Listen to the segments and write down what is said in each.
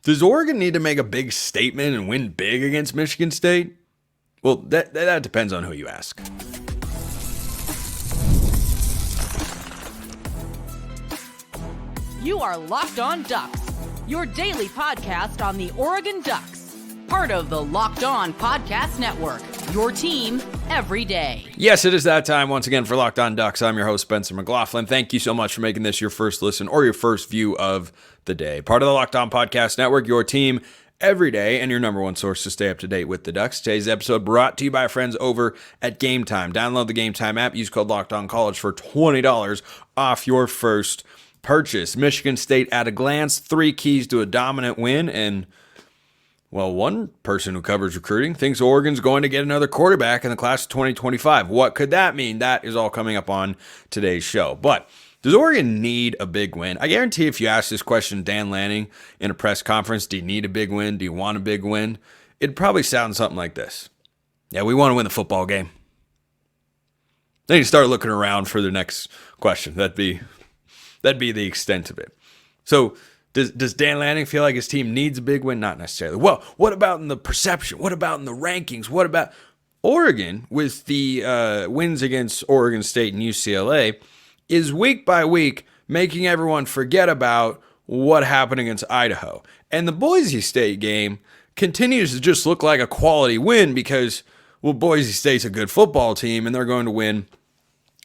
Does Oregon need to make a big statement and win big against Michigan State? Well, that depends on who you ask. You are Locked On Ducks, your daily podcast on the Oregon Ducks, part of the Locked On Podcast Network, your team every day. Yes, it is that time once again for Locked On Ducks. I'm your host, Spencer McLaughlin. Thank you so much for making this your first listen or your first view of the day. Part of the Locked On Podcast Network, your team every day, and your number one source to stay up to date with the Ducks. Today's episode brought to you by our friends over at Game Time. Download the Game Time app. Use code LOCKEDONCollege for $20 off your first purchase. Michigan State at a glance, 3 keys to a dominant win, and well, one person who covers recruiting thinks Oregon's going to get another quarterback in the class of 2025. What could that mean? That is all coming up on today's show. But does Oregon need a big win? I guarantee if you ask this question Dan Lanning in a press conference, do you need a big win? Do you want a big win? It'd probably sound something like this. Yeah, we want to win the football game. Then you start looking around for the next question. That'd be the extent of it. So does Dan Lanning feel like his team needs a big win? Not necessarily. Well, what about in the perception? What about in the rankings? What about Oregon with the wins against Oregon State and UCLA is week by week making everyone forget about what happened against Idaho. And the Boise State game continues to just look like a quality win because, well, Boise State's a good football team and they're going to win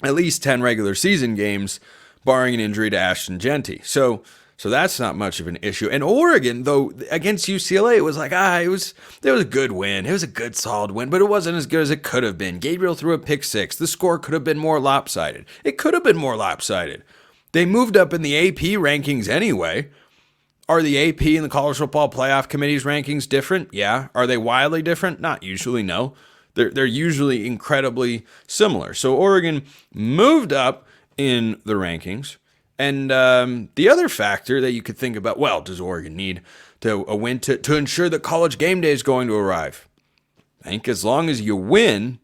at least 10 regular season games, barring an injury to Ashton Genty. So that's not much of an issue. And Oregon, though, against UCLA, it was like, it was a good win. It was a good, solid win, but it wasn't as good as it could have been. Gabriel threw a pick six. The score could have been more lopsided. It could have been more lopsided. They moved up in the AP rankings anyway. Are the AP and the College Football Playoff Committee's rankings different? Yeah. Are they wildly different? Not usually, no. They're usually incredibly similar. So Oregon moved up in the rankings. And the other factor that you could think about, well, does Oregon need a win to ensure that College Game Day is going to arrive? I think as long as you win,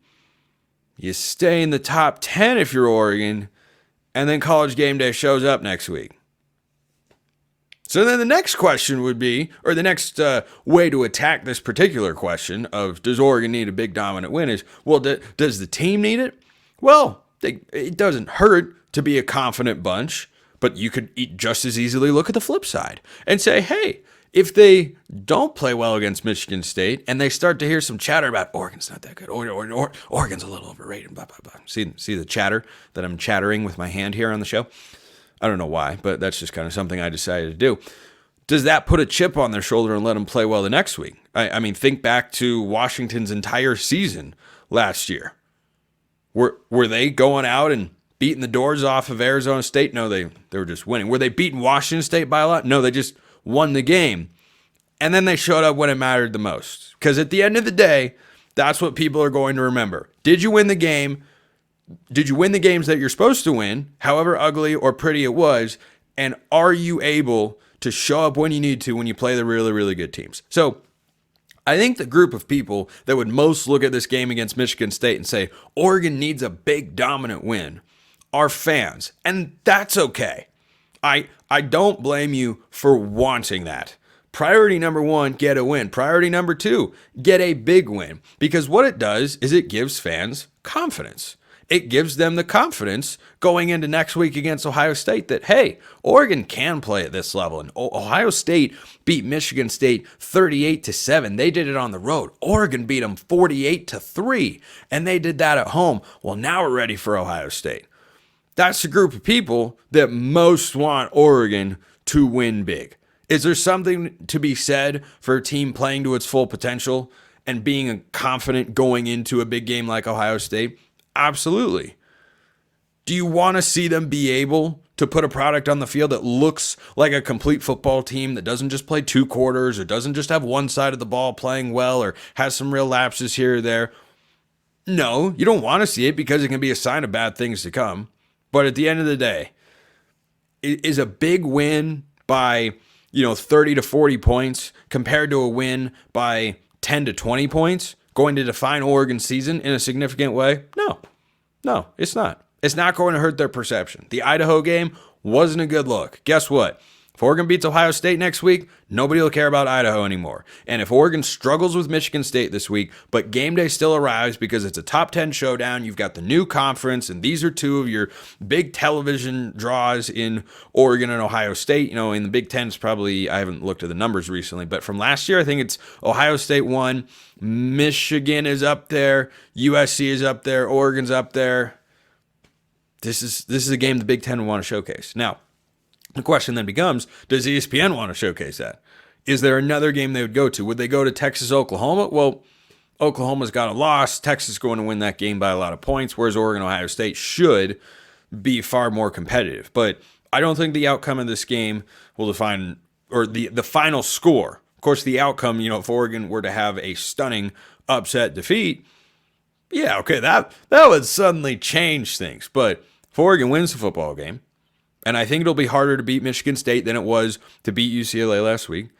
you stay in the top 10 if you're Oregon, and then College Game Day shows up next week. So then the next question would be, or the next way to attack this particular question of does Oregon need a big dominant win is, well, does the team need it? Well, it doesn't hurt to be a confident bunch. But you could just as easily look at the flip side and say, hey, if they don't play well against Michigan State and they start to hear some chatter about Oregon's not that good, Oregon's a little overrated, blah, blah, blah. See the chatter that I'm chattering with my hand here on the show? I don't know why, but that's just kind of something I decided to do. Does that put a chip on their shoulder and let them play well the next week? I mean, think back to Washington's entire season last year. Were they going out and beating the doors off of Arizona State? No, they were just winning. Were they beating Washington State by a lot? No, they just won the game. And then they showed up when it mattered the most. Because at the end of the day, that's what people are going to remember. Did you win the game? Did you win the games that you're supposed to win, however ugly or pretty it was? And are you able to show up when you need to when you play the really, really good teams? So I think the group of people that would most look at this game against Michigan State and say, Oregon needs a big dominant win, are fans, and that's okay. I don't blame you for wanting that. Priority number 1, get a win. Priority number 2, get a big win. Because what it does is it gives fans confidence. It gives them the confidence going into next week against Ohio State that, hey, Oregon can play at this level. And Ohio State beat Michigan State 38-7. They did it on the road. Oregon beat them 48-3, and they did that at home. Well, now we're ready for Ohio State. That's the group of people that most want Oregon to win big. Is there something to be said for a team playing to its full potential and being confident going into a big game like Ohio State? Absolutely. Do you want to see them be able to put a product on the field that looks like a complete football team that doesn't just play 2 quarters or doesn't just have one side of the ball playing well or has some real lapses here or there? No, you don't want to see it because it can be a sign of bad things to come. But at the end of the day, is a big win by 30 to 40 points compared to a win by 10 to 20 points going to define Oregon's season in a significant way? No, it's not. It's not going to hurt their perception. The Idaho game wasn't a good look. Guess what? If Oregon beats Ohio State next week, nobody will care about Idaho anymore. And if Oregon struggles with Michigan State this week, but game day still arrives because it's a top 10 showdown, you've got the new conference, and these are two of your big television draws in Oregon and Ohio State. In the Big Ten, it's probably, I haven't looked at the numbers recently, but from last year, I think it's Ohio State 1, Michigan is up there, USC is up there, Oregon's up there. This is a game the Big Ten would want to showcase. Now, the question then becomes, does ESPN want to showcase that? Is there another game they would go to? Would they go to Texas, Oklahoma? Well, Oklahoma's got a loss. Texas is going to win that game by a lot of points, whereas Oregon, Ohio State should be far more competitive. But I don't think the outcome of this game will define, or the final score. Of course, the outcome, if Oregon were to have a stunning upset defeat, yeah, okay, that would suddenly change things. But if Oregon wins the football game, and I think it'll be harder to beat Michigan State than it was to beat UCLA last week.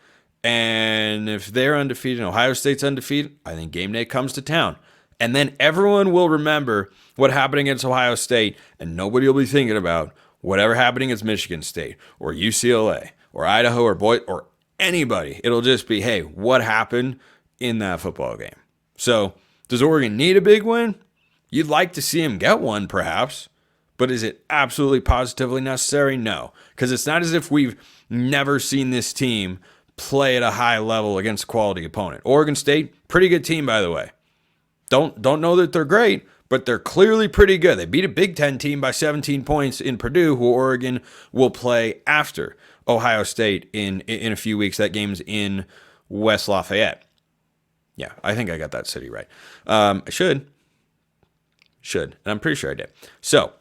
And if they're undefeated and Ohio State's undefeated, I think game day comes to town. And then everyone will remember what happened against Ohio State, and nobody will be thinking about whatever happened against Michigan State or UCLA or Idaho or Boise or anybody. It'll just be, hey, what happened in that football game? So does Oregon need a big win? You'd like to see him get one, perhaps. But is it absolutely positively necessary? No, because it's not as if we've never seen this team play at a high level against a quality opponent. Oregon State, pretty good team, by the way. Don't know that they're great, but they're clearly pretty good. They beat a Big Ten team by 17 points in Purdue, who Oregon will play after Ohio State in a few weeks. That game's in West Lafayette. Yeah, I think I got that city right. I should, and I'm pretty sure I did. So,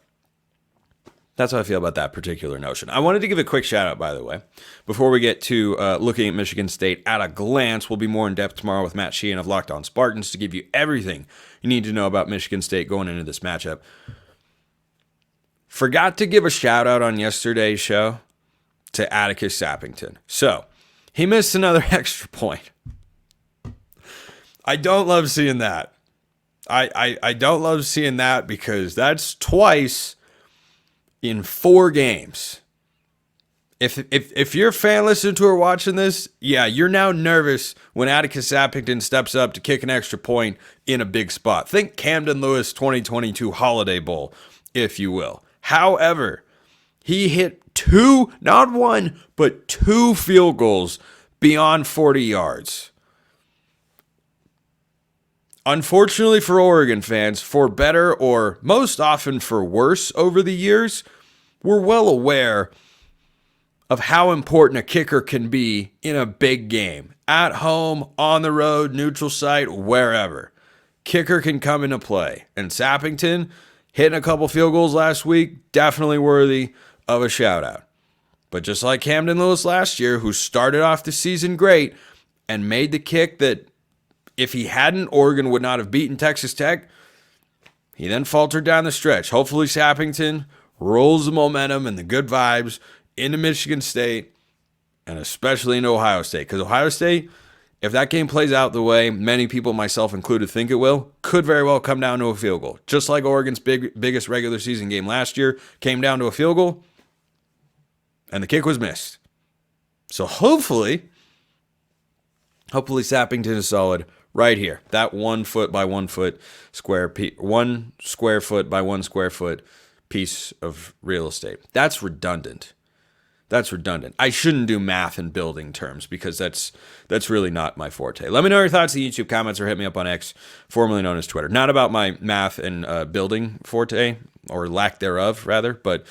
that's how I feel about that particular notion. I wanted to give a quick shout out, by the way, before we get to looking at Michigan State at a glance. We'll be more in depth tomorrow with Matt Sheehan of Locked On Spartans to give you everything you need to know about Michigan State going into this matchup. Forgot to give a shout out on yesterday's show to Atticus Sappington. So he missed another extra point. I don't love seeing that. I don't love seeing that because that's twice in 4 games. If you're a fan listening to or watching this, yeah, you're now nervous when Atticus Sappington steps up to kick an extra point in a big spot. Think Camden Lewis 2022 Holiday Bowl, if you will. However, he hit 2, not 1, but 2 field goals beyond 40 yards. Unfortunately for Oregon fans, for better or most often for worse over the years, we're well aware of how important a kicker can be in a big game. At home, on the road, neutral site, wherever. Kicker can come into play. And Sappington, hitting a couple field goals last week, definitely worthy of a shout out. But just like Camden Lewis last year, who started off the season great and made the kick that if he hadn't, Oregon would not have beaten Texas Tech. He then faltered down the stretch. Hopefully Sappington rolls the momentum and the good vibes into Michigan State and especially into Ohio State. Because Ohio State, if that game plays out the way many people, myself included, think it will, could very well come down to a field goal. Just like Oregon's biggest regular season game last year came down to a field goal and the kick was missed. So hopefully Sappington is solid right here. That 1 foot by 1 foot square 1 square foot by 1 square foot piece of real estate. That's redundant. I shouldn't do math in building terms because that's really not my forte. Let me know your thoughts in the YouTube comments or hit me up on X, formerly known as Twitter. Not about my math and building forte, or lack thereof, rather, but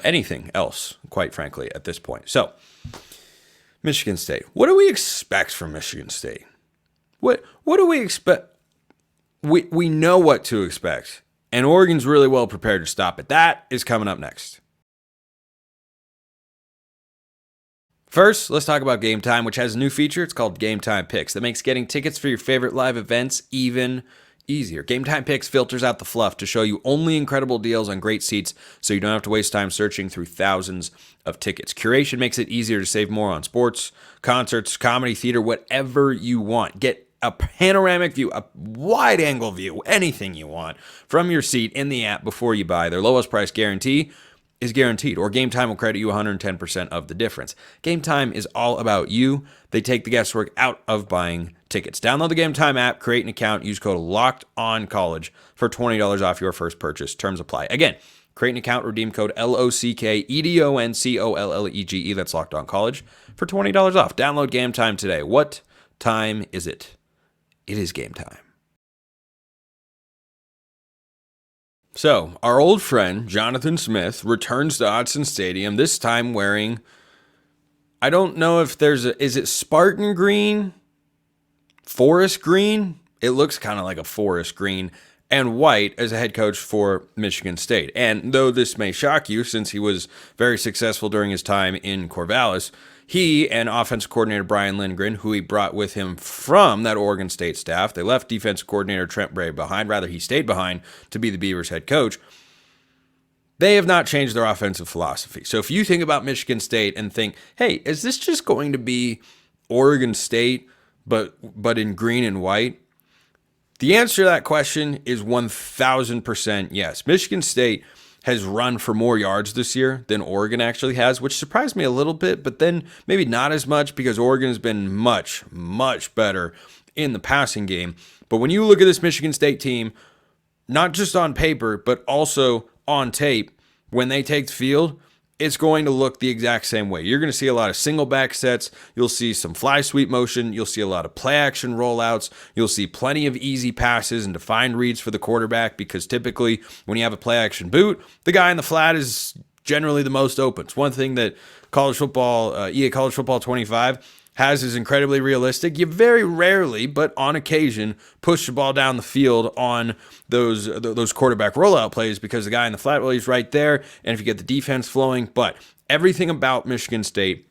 anything else, quite frankly, at this point. So, Michigan State. What do we expect from Michigan State? What do we expect? We know what to expect, and Oregon's really well prepared to stop it. That is coming up next. First, let's talk about Game Time, which has a new feature. It's called Game Time Picks that makes getting tickets for your favorite live events even easier. Game Time Picks filters out the fluff to show you only incredible deals on great seats so you don't have to waste time searching through thousands of tickets. Curation makes it easier to save more on sports, concerts, comedy, theater, whatever you want. Get a panoramic view, a wide-angle view, anything you want from your seat in the app before you buy. Their lowest price guarantee is guaranteed, or Game Time will credit you 110% of the difference. Game Time is all about you. They take the guesswork out of buying tickets. Download the Game Time app, create an account, use code LOCKEDONCollege for $20 off your first purchase. Terms apply. Again, create an account, redeem code LOCKEDONCOLLEGE. That's Locked On College for $20 off. Download Game Time today. What time is it? It is game time. So, our old friend, Jonathan Smith, returns to Autzen Stadium, this time wearing, I don't know if is it Spartan green? Forest green? It looks kind of like a forest green, and white as a head coach for Michigan State. And though this may shock you, since he was very successful during his time in Corvallis, he and offensive coordinator Brian Lindgren, who he brought with him from that Oregon State staff, they left defensive coordinator Trent Bray behind. Rather, he stayed behind to be the Beavers head coach. They have not changed their offensive philosophy. So if you think about Michigan State and think, hey, is this just going to be Oregon State, but in green and white? The answer to that question is 1,000% yes. Michigan State has run for more yards this year than Oregon actually has, which surprised me a little bit, but then maybe not as much because Oregon has been much, much better in the passing game. But when you look at this Michigan State team, not just on paper, but also on tape, when they take the field, it's going to look the exact same way. You're going to see a lot of single back sets. You'll see some fly sweep motion. You'll see a lot of play action rollouts. You'll see plenty of easy passes and defined reads for the quarterback, because typically when you have a play action boot, the guy in the flat is generally the most open. It's one thing that college football, EA College Football 25 has is incredibly realistic. You very rarely, but on occasion, push the ball down the field on those quarterback rollout plays because the guy in the flat, well, he's right there, and if you get the defense flowing. But everything about Michigan State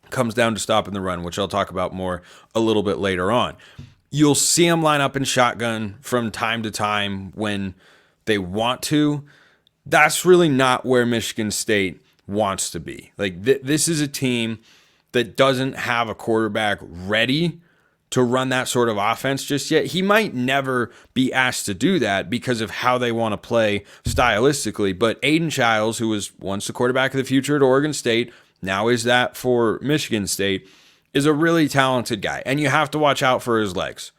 comes down to stopping the run, which I'll talk about more a little bit later on. You'll see them line up in shotgun from time to time when they want to. That's really not where Michigan State wants to be. Like, this is a team that doesn't have a quarterback ready to run that sort of offense just yet. He might never be asked to do that because of how they want to play stylistically. But Aiden Childs, who was once the quarterback of the future at Oregon State, now is that for Michigan State, is a really talented guy. And you have to watch out for his legs.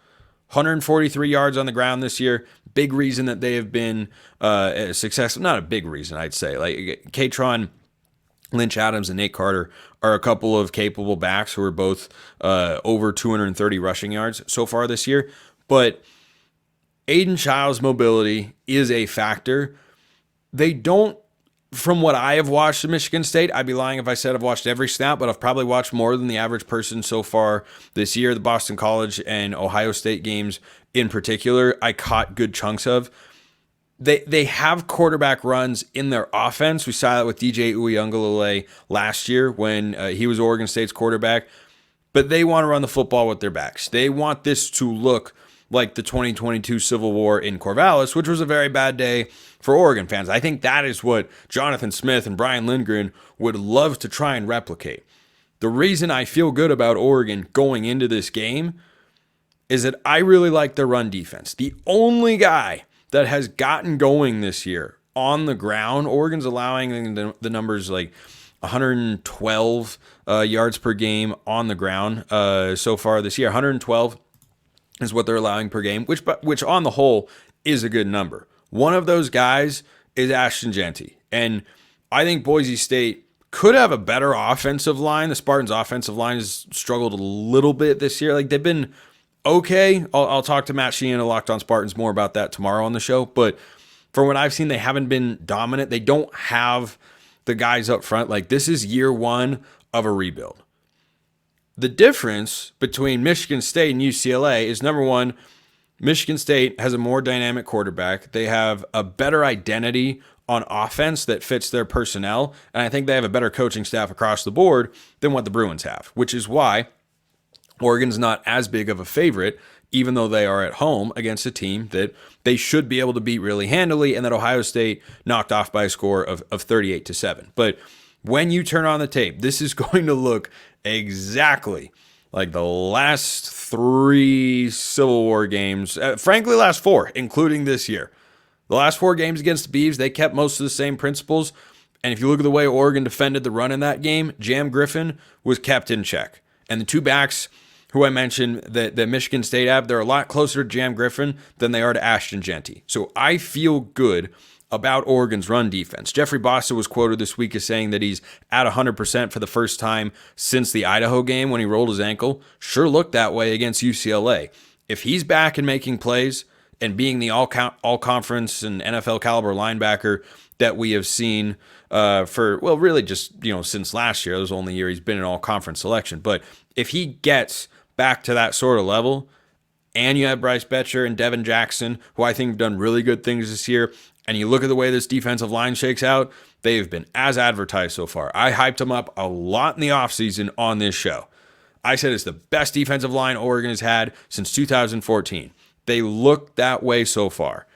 143 yards on the ground this year. Big reason that they have been successful. Not a big reason, I'd say. Like Katron Lynch Adams and Nate Carter are a couple of capable backs who are both over 230 rushing yards so far this year. But Aiden Childs' mobility is a factor. They don't, from what I have watched at Michigan State, I'd be lying if I said I've watched every snap, but I've probably watched more than the average person so far this year. The Boston College and Ohio State games in particular, I caught good chunks of. They have quarterback runs in their offense. We saw that with DJ Uiagalelei last year when he was Oregon State's quarterback. But they want to run the football with their backs. They want this to look like the 2022 Civil War in Corvallis, which was a very bad day for Oregon fans. I think that is what Jonathan Smith and Brian Lindgren would love to try and replicate. The reason I feel good about Oregon going into this game is that I really like their run defense. The only guy that has gotten going this year on the ground, Oregon's allowing the numbers like 112 yards per game on the ground so far this year. 112 is what they're allowing per game, which on the whole is a good number. One of those guys is Ashton Jeanty. And I think Boise State could have a better offensive line. The Spartans' offensive line has struggled a little bit this year. Like, they've been okay. I'll talk to Matt Sheehan of Locked On Spartans more about that tomorrow on the show. But from what I've seen, they haven't been dominant. They don't have the guys up front. Like, this is year one of a rebuild. The difference between Michigan State and UCLA is, number one, Michigan State has a more dynamic quarterback. They have a better identity on offense that fits their personnel. And I think they have a better coaching staff across the board than what the Bruins have, which is why Oregon's not as big of a favorite, even though they are at home against a team that they should be able to beat really handily, and that Ohio State knocked off by a score of 38-7. But when you turn on the tape, this is going to look exactly like the last three Civil War games, frankly, last four, including this year. The last four games against the Beavs, they kept most of the same principles. And if you look at the way Oregon defended the run in that game, Jam Griffin was kept in check. And the two backs who I mentioned that Michigan State have, they're a lot closer to Jam Griffin than they are to Ashton Jeanty. So I feel good about Oregon's run defense. Jeffrey Bossa was quoted this week as saying that he's at 100% for the first time since the Idaho game when he rolled his ankle. Sure looked that way against UCLA. If he's back and making plays and being the all-conference and NFL caliber linebacker that we have seen really just, since last year. It was the only year he's been in all-conference selection. But if he gets back to that sort of level, and you have Bryce Betcher and Devin Jackson, who I think have done really good things this year, and you look at the way this defensive line shakes out, they have been as advertised so far. I hyped them up a lot in the offseason on this show. I said it's the best defensive line Oregon has had since 2014. They look that way so far.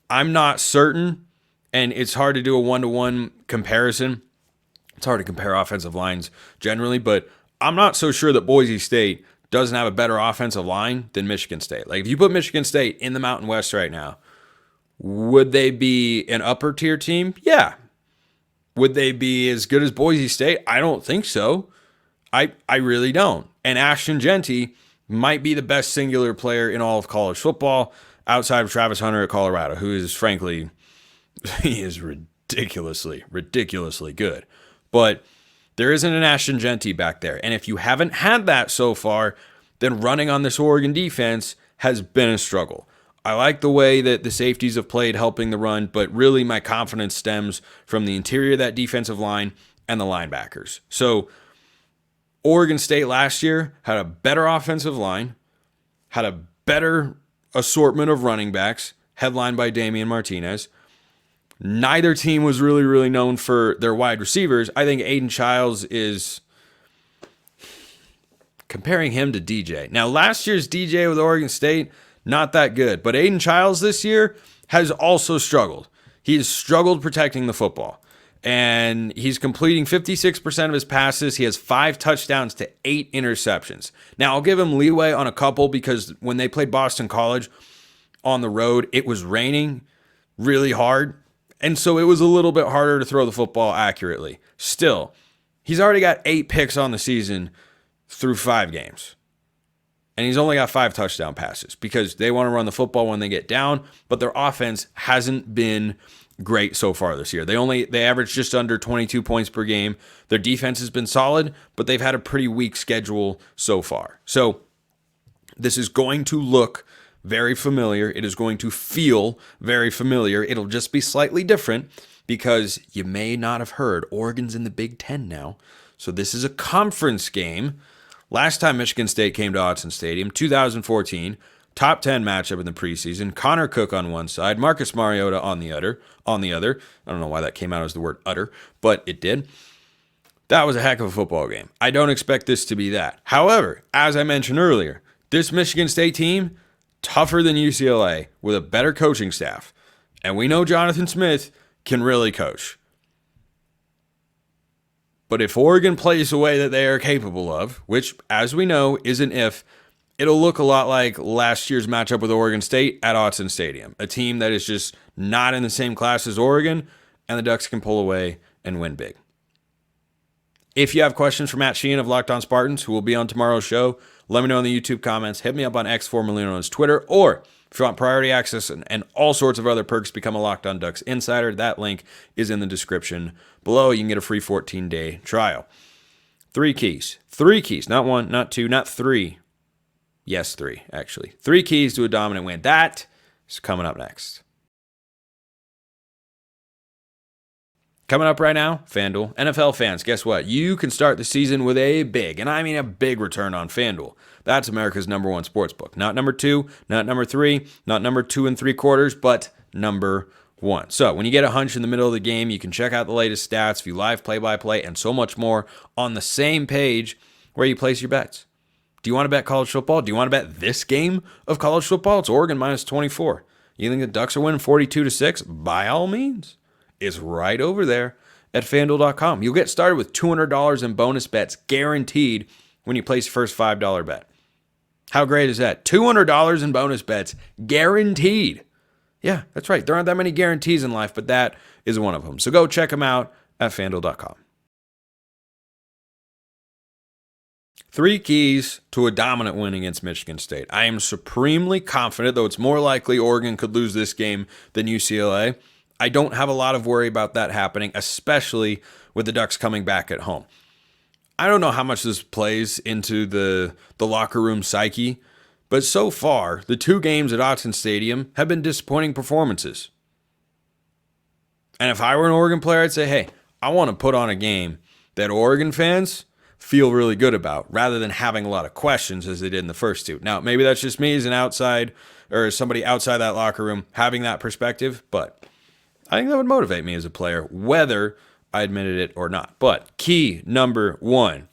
I'm not certain, and it's hard to do a one-to-one comparison. It's hard to compare offensive lines generally, but I'm not so sure that Boise State doesn't have a better offensive line than Michigan State. Like, if you put Michigan State in the Mountain West right now, would they be an upper tier team? Yeah. Would they be as good as Boise State? I don't think so. I really don't. And Ashton Jeanty might be the best singular player in all of college football outside of Travis Hunter at Colorado, who is frankly, he is ridiculously good. But there isn't an Ashton Jeanty back there. And if you haven't had that so far, then running on this Oregon defense has been a struggle. I like the way that the safeties have played helping the run, but really my confidence stems from the interior of that defensive line and the linebackers. So Oregon State last year had a better offensive line, had a better assortment of running backs, headlined by Damian Martinez. Neither team was really known for their wide receivers. I think Aiden Childs is comparing him to DJ. Now, last year's DJ with Oregon State, not that good. But Aiden Childs this year has also struggled. He has struggled protecting the football. And he's completing 56% of his passes. He has 5 touchdowns to 8 interceptions. Now, I'll give him leeway on a couple because when they played Boston College on the road, it was raining really hard. And so it was a little bit harder to throw the football accurately. Still, he's already got 8 picks on the season through 5 games. And he's only got 5 touchdown passes because they want to run the football when they get down, but their offense hasn't been great so far this year. They average just under 22 points per game. Their defense has been solid, but they've had a pretty weak schedule so far. So this is going to look very familiar. It is going to feel very familiar. It'll just be slightly different because you may not have heard Oregon's in the Big Ten now. So this is a conference game. Last time Michigan State came to Autzen Stadium, 2014, top 10 matchup in the preseason. Connor Cook on one side, Marcus Mariota on the other. I don't know why that came out as the word utter, but it did. That was a heck of a football game. I don't expect this to be that. However, as I mentioned earlier, this Michigan State team, tougher than UCLA with a better coaching staff. And we know Jonathan Smith can really coach. But if Oregon plays the way that they are capable of, which, as we know, is an if, it'll look a lot like last year's matchup with Oregon State at Autzen Stadium, a team that is just not in the same class as Oregon, and the Ducks can pull away and win big. If you have questions for Matt Sheehan of Locked On Spartans, who will be on tomorrow's show, let me know in the YouTube comments. Hit me up on X, formerly known as Twitter, or if you want priority access and all sorts of other perks, become a Locked On Ducks insider. That link is in the description below. You can get a free 14-day trial. 3 keys. 3 keys. Not 1, not 2, not 3. Yes, 3, actually. 3 keys to a dominant win. That is coming up next. Coming up right now, FanDuel. NFL fans, guess what? You can start the season with a big, and I mean a big return on FanDuel. That's America's #1 sportsbook. Not number 2, not number 3, not number 2 3/4, but number 1. So when you get a hunch in the middle of the game, you can check out the latest stats, view live play-by-play, and so much more on the same page where you place your bets. Do you want to bet college football? Do you want to bet this game of college football? It's Oregon -24. You think the Ducks are winning 42-6? By all means. It's right over there at FanDuel.com. You'll get started with $200 in bonus bets guaranteed when you place your first $5 bet. How great is that? $200 in bonus bets guaranteed Yeah, that's right. There aren't that many guarantees in life, but that is one of them. So go check them out at FanDuel.com. 3 keys to a dominant win against Michigan State. I am supremely confident, though it's more likely Oregon could lose this game than UCLA. I don't have a lot of worry about that happening, especially with the Ducks coming back at home. I don't know how much this plays into the locker room psyche, but so far, the 2 games at Autzen Stadium have been disappointing performances. And if I were an Oregon player, I'd say, hey, I want to put on a game that Oregon fans feel really good about, rather than having a lot of questions as they did in the first 2. Now, maybe that's just me as an outside or somebody outside that locker room having that perspective, but I think that would motivate me as a player, whether I admitted it or not. But key number 1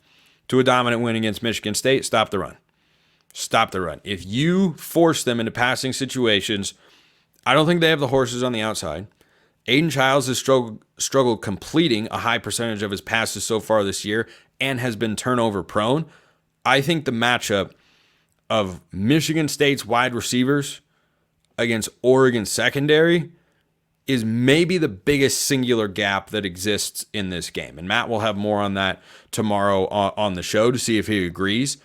to a dominant win against Michigan State, stop the run. Stop the run. If you force them into passing situations, I don't think they have the horses on the outside. Aiden Childs has struggled completing a high percentage of his passes so far this year and has been turnover prone. I think the matchup of Michigan State's wide receivers against Oregon secondary is maybe the biggest singular gap that exists in this game. And Matt will have more on that tomorrow on the show to see if he agrees.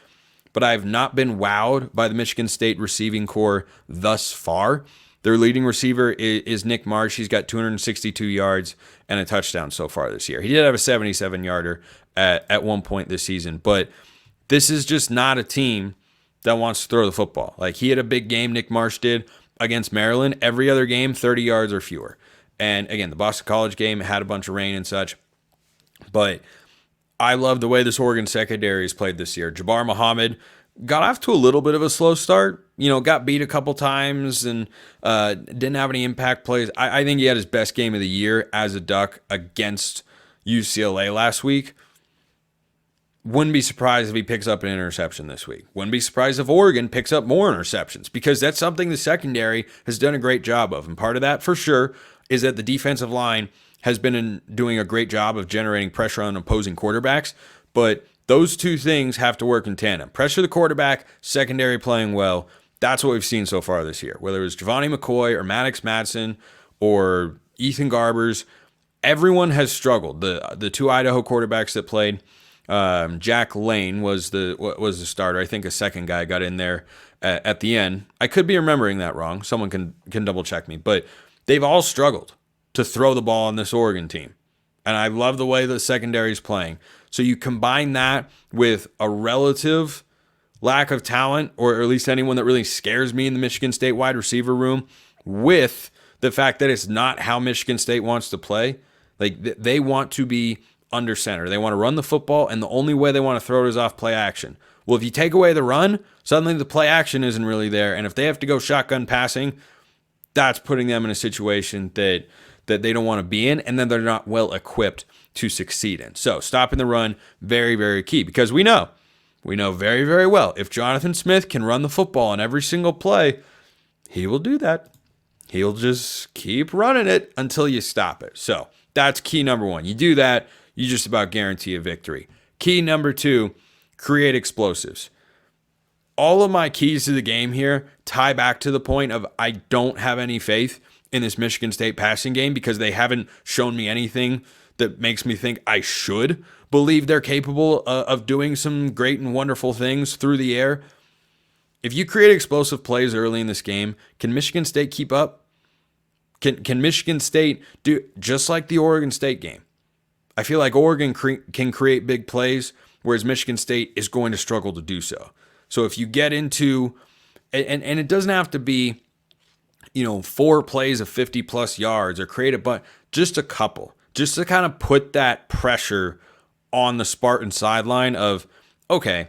But I have not been wowed by the Michigan State receiving core thus far. Their leading receiver is Nick Marsh. He's got 262 yards and a touchdown so far this year. He did have a 77-yarder at one point this season, but this is just not a team that wants to throw the football. Like, he had a big game, Nick Marsh did, against Maryland. Every other game, 30 yards or fewer. And again, the Boston College game had a bunch of rain and such. But I love the way this Oregon secondary has played this year. Jabbar Muhammad got off to a little bit of a slow start, got beat a couple times and didn't have any impact plays. I think he had his best game of the year as a Duck against UCLA last week. Wouldn't be surprised if he picks up an interception this week. Wouldn't be surprised if Oregon picks up more interceptions, because that's something the secondary has done a great job of. And part of that, for sure, is that the defensive line has been doing a great job of generating pressure on opposing quarterbacks. But those 2 things have to work in tandem. Pressure the quarterback, secondary playing well. That's what we've seen so far this year. Whether it was Giovanni McCoy or Maddox Madsen or Ethan Garbers, everyone has struggled. The 2 Idaho quarterbacks that played, Jack Lane was the starter. I think a second guy got in there at the end. I could be remembering that wrong. Someone can double check me. But they've all struggled to throw the ball on this Oregon team. And I love the way the secondary is playing. So you combine that with a relative lack of talent, or at least anyone that really scares me in the Michigan State wide receiver room, with the fact that it's not how Michigan State wants to play. Like, they want to be under center. They want to run the football, and the only way they want to throw it is off play action. Well, if you take away the run, suddenly the play action isn't really there. And if they have to go shotgun passing, that's putting them in a situation that they don't want to be in, and then they're not well equipped to succeed in. So stopping the run, very, very key, because we know very, very well, if Jonathan Smith can run the football on every single play, he will do that. He'll just keep running it until you stop it. So that's key number 1. You do that, you just about guarantee a victory. Key number 2, create explosives. All of my keys to the game here tie back to the point of I don't have any faith in this Michigan State passing game, because they haven't shown me anything that makes me think I should believe they're capable of doing some great and wonderful things through the air. If you create explosive plays early in this game, can Michigan State keep up? Can Michigan State do just like the Oregon State game? I feel like Oregon can create big plays, whereas Michigan State is going to struggle to do so. So if you get into, and it doesn't have to be, 4 plays of 50+ yards or create a bunch, just a couple, just to kind of put that pressure on the Spartan sideline of, okay,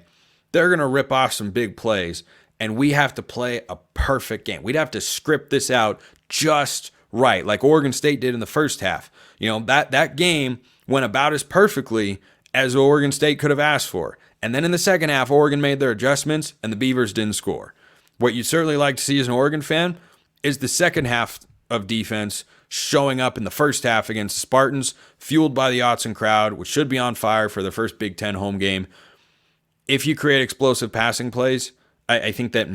they're going to rip off some big plays, and we have to play a perfect game. We'd have to script this out just right, like Oregon State did in the first half. That game went about as perfectly as Oregon State could have asked for. And then in the second half, Oregon made their adjustments, and the Beavers didn't score. What you'd certainly like to see as an Oregon fan is the second half of defense showing up in the first half against the Spartans, fueled by the Autzen crowd, which should be on fire for their first Big Ten home game. If you create explosive passing plays I think that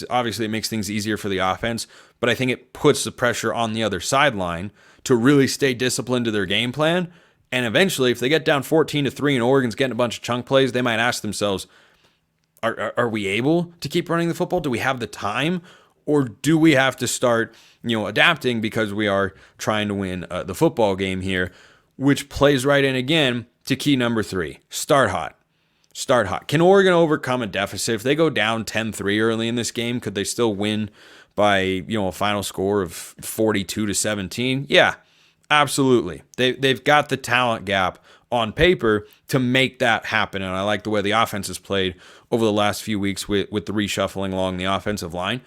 obviously it makes things easier for the offense, but I think it puts the pressure on the other sideline to really stay disciplined to their game plan. And eventually, if they get down 14-3 and Oregon's getting a bunch of chunk plays, they might ask themselves, are we able to keep running the football? Do we have the time? Or do we have to start, adapting because we are trying to win the football game here, which plays right in again to key number 3, start hot. Start hot. Can Oregon overcome a deficit? If they go down 10-3 early in this game, could they still win by, a final score of 42-17? Yeah, absolutely. They've got the talent gap on paper to make that happen, and I like the way the offense has played over the last few weeks with the reshuffling along the offensive line.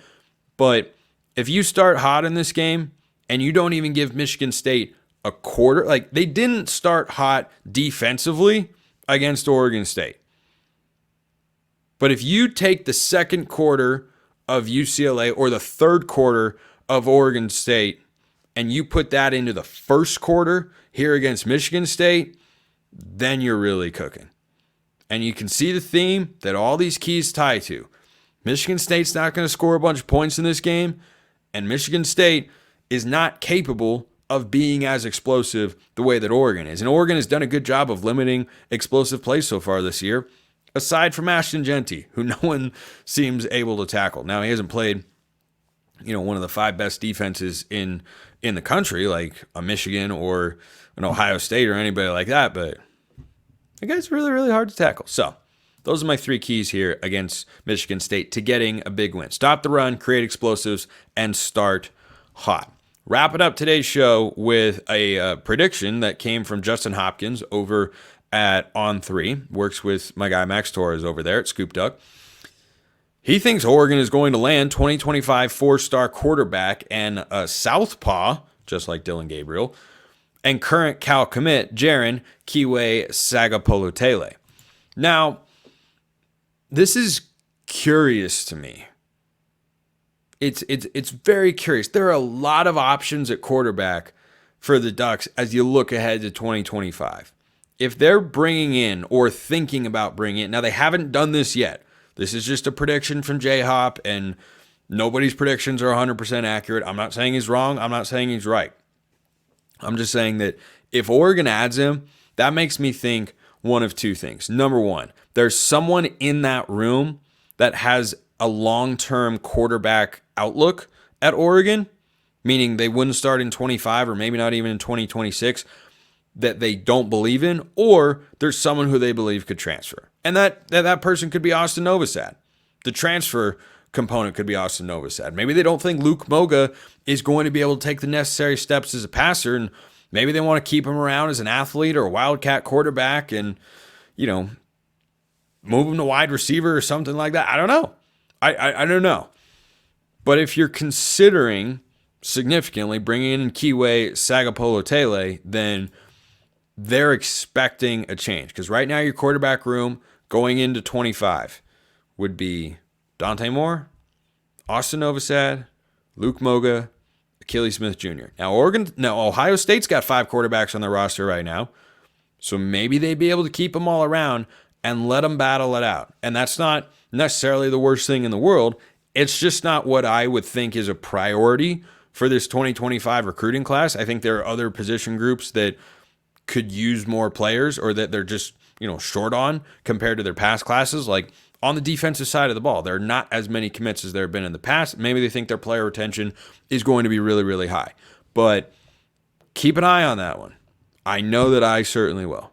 But if you start hot in this game and you don't even give Michigan State a quarter, like they didn't start hot defensively against Oregon State. But if you take the second quarter of UCLA or the third quarter of Oregon State and you put that into the first quarter here against Michigan State, then you're really cooking. And you can see the theme that all these keys tie to. Michigan State's not going to score a bunch of points in this game, and Michigan State is not capable of being as explosive the way that Oregon is. And Oregon has done a good job of limiting explosive plays so far this year, aside from Ashton Genty, who no one seems able to tackle. Now, he hasn't played, one of the 5 best defenses in the country, like a Michigan or an Ohio State or anybody like that, but the guy's really, really hard to tackle. So those are my 3 keys here against Michigan State to getting a big win. Stop the run, create explosives, and start hot. Wrapping up today's show with a prediction that came from Justin Hopkins over at On3, works with my guy Max Torres over there at Scoop Duck. He thinks Oregon is going to land 2025 4-star quarterback and a southpaw, just like Dylan Gabriel, and current Cal commit Jaren Kiwe Sagapolutele. Now, this is curious to me. It's very curious. There are a lot of options at quarterback for the Ducks as you look ahead to 2025. If they're bringing in or thinking about bringing in, now they haven't done this yet. This is just a prediction from J-Hop, and nobody's predictions are 100% accurate. I'm not saying he's wrong. I'm not saying he's right. I'm just saying that if Oregon adds him, that makes me think one of 2 things. Number 1, there's someone in that room that has a long-term quarterback outlook at Oregon, meaning they wouldn't start in 25 or maybe not even in 2026, that they don't believe in, or there's someone who they believe could transfer. And that person could be Austin Novosad. The transfer component could be Austin Novosad. Maybe they don't think Luke Moga is going to be able to take the necessary steps as a passer, and maybe they want to keep him around as an athlete or a wildcat quarterback and, move him to wide receiver or something like that. I don't know. I don't know. But if you're considering significantly bringing in Kiwe Sagapolutele, then they're expecting a change. Because right now your quarterback room going into 25 would be Dante Moore, Austin Novosad, Luke Moga, Achilles Smith Jr. Now Ohio State's got 5 quarterbacks on their roster right now. So maybe they'd be able to keep them all around and let them battle it out. And that's not necessarily the worst thing in the world. It's just not what I would think is a priority for this 2025 recruiting class. I think there are other position groups that could use more players or that they're just, short on compared to their past classes. Like on the defensive side of the ball, there are not as many commits as there have been in the past. Maybe they think their player retention is going to be really, really high. But keep an eye on that one. I know that I certainly will.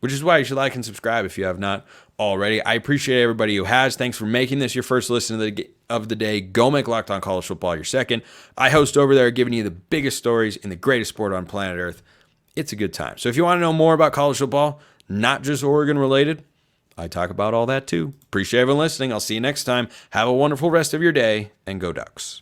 Which is why you should like and subscribe if you have not already. I appreciate everybody who has. Thanks for making this your first listen of the day. Go make Locked On College Football your second. I host over there giving you the biggest stories in the greatest sport on planet Earth. It's a good time. So if you want to know more about college football, not just Oregon related, I talk about all that too. Appreciate everyone listening. I'll see you next time. Have a wonderful rest of your day, and go Ducks.